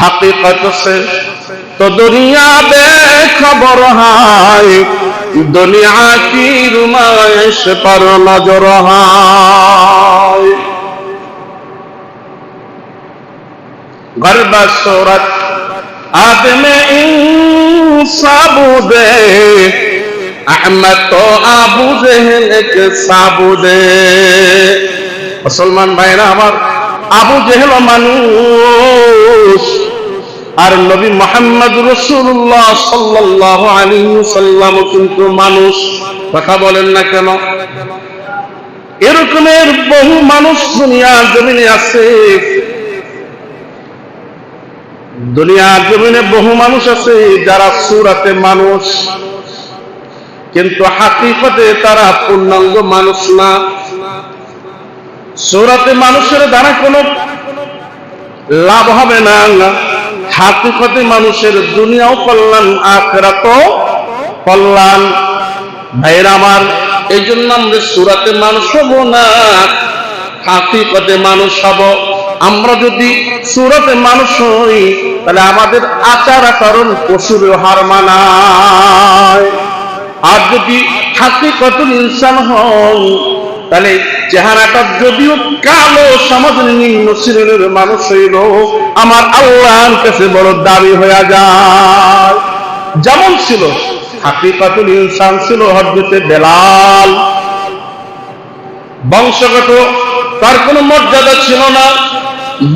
हकीकत से तो दुनिया बेखबर है, दुनिया की रुमाइश पर नजर है। गर्ब सूरत आदमे इंसाबुदे, अहमद तो आबू जहल के साबुदे। मुसलमान भाईरा আমার, আবু জেহেল মানুষ আর নবী মুহাম্মদ রাসূলুল্লাহ সাল্লাল্লাহু আলাইহি ওয়াসাল্লাম কিন্তু মানুষ। কথা বলেন না কেন? এরকমের বহু মানুষ দুনিয়ার জমিনে আছে, দুনিয়ার জমিনে বহু মানুষ আছে যারা সূরাতে মানুষ, কিন্তু হাকিকতে তারা পূর্ণাঙ্গ মানুষ না। সূরাতে মানুষের দ্বারা কোনো লাভ হবে না, হাকিকতে মানুষের দুনিয়াও কল্যাণ আখিরাতও কল্যাণ। ভাইরা আমার, এই জন্য আমরা সূরাতে মানুষ হব না, হাকিকতে মানুষ হব। আমরা যদি সূরাতে মানুষ হই তাহলে আমাদের আচার আচরণ পশুর হার মানায়, আর যদি হাকিকতুল ইনসান হই তাহলে চেহারাটা যদিও কালো, সমাজের নিম্ন শ্রেণীর মানুষ হইল আমার আল্লাহর কাছে বড় দাবি হয়ে যায়। যেমন ছিল হাকিকাতুল ইনসান ছিল হযরতে বেলাল, বংশগত তার কোনো মর্যাদা ছিল না,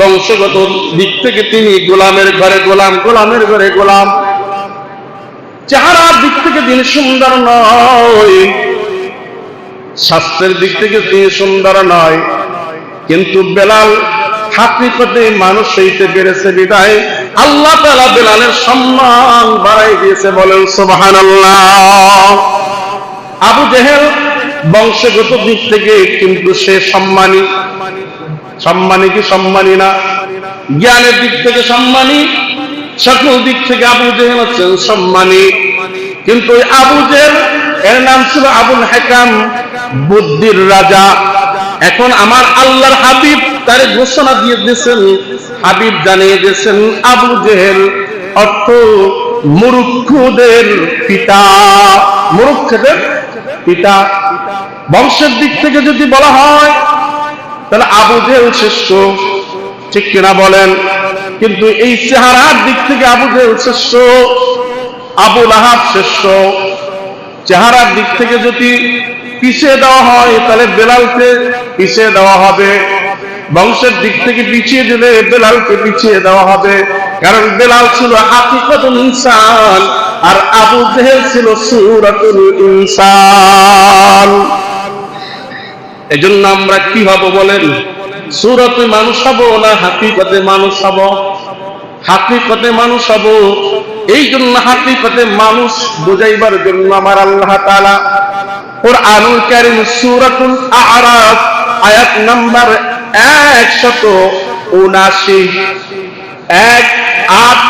বংশগত দিক থেকে তিনি গোলামের ঘরে গোলাম, গোলামের ঘরে গোলাম। চেহারার দিক থেকে তিনি সুন্দর নয়, স্বাস্থ্যের দিক থেকে তিনি সুন্দর নয়, কিন্তু বেলাল হাকিকতে মানুষ হইতে পেরেছে বিদায় আল্লাহ তাআলা বেলালের সম্মান বাড়াই দিয়েছে। বলেন সুবহানাল্লাহ। আবু জেহেল বংশগত দিক থেকে কিন্তু সে সম্মানী, সম্মানী কি সম্মানী না? জ্ঞানের দিক থেকে সম্মানী, সকল দিক থেকে আবু জেহেল হচ্ছেন সম্মানী। কিন্তু আবু জেহেল এর নাম ছিল আবুল হাকাম, বুদ্ধির রাজা। এখন আমার আল্লাহর হাবিব তার ঘোষণা দিয়ে দিয়েছেন, হাবিব জানিয়ে দিয়েছেন আবু জেহেল অর্থ মূর্খদের পিতা, মূর্খদের পিতা। বংশের দিক থেকে যদি বলা হয় তাহলে আবু জেহেল শ্রেষ্ঠ, ঠিক কিনা বলেন? কিন্তু এই চেহারার দিক থেকে আবু জেহেল শ্রেষ্ঠ, আবু লাহাব শ্রেষ্ঠ। চেহারার দিক থেকে যদি পিছিয়ে দেওয়া হয় তাহলে বেলালকে পিছিয়ে দেওয়া হবে, বংশের দিক থেকে পিছিয়ে দিলে বেলালকে পিছিয়ে দেওয়া হবে, কারণ বেলাল ছিল হাকিকাতুল ইনসান আর আবু জেহেল ছিল সূরাতুল ইনসান। এজন্য আমরা কি হব বলেন? সূরাতে মানুষ হব না হাকিকতে মানুষ হব? হাকিকতে মানুষ হব। এই জন্য হাকিকতে মানুষ বুঝাইবার জন্য আমার আল্লাহ তাআলা কুরআনুল কারীম সূরাতুল আ'রাফ আয়াত নাম্বার 179 1 8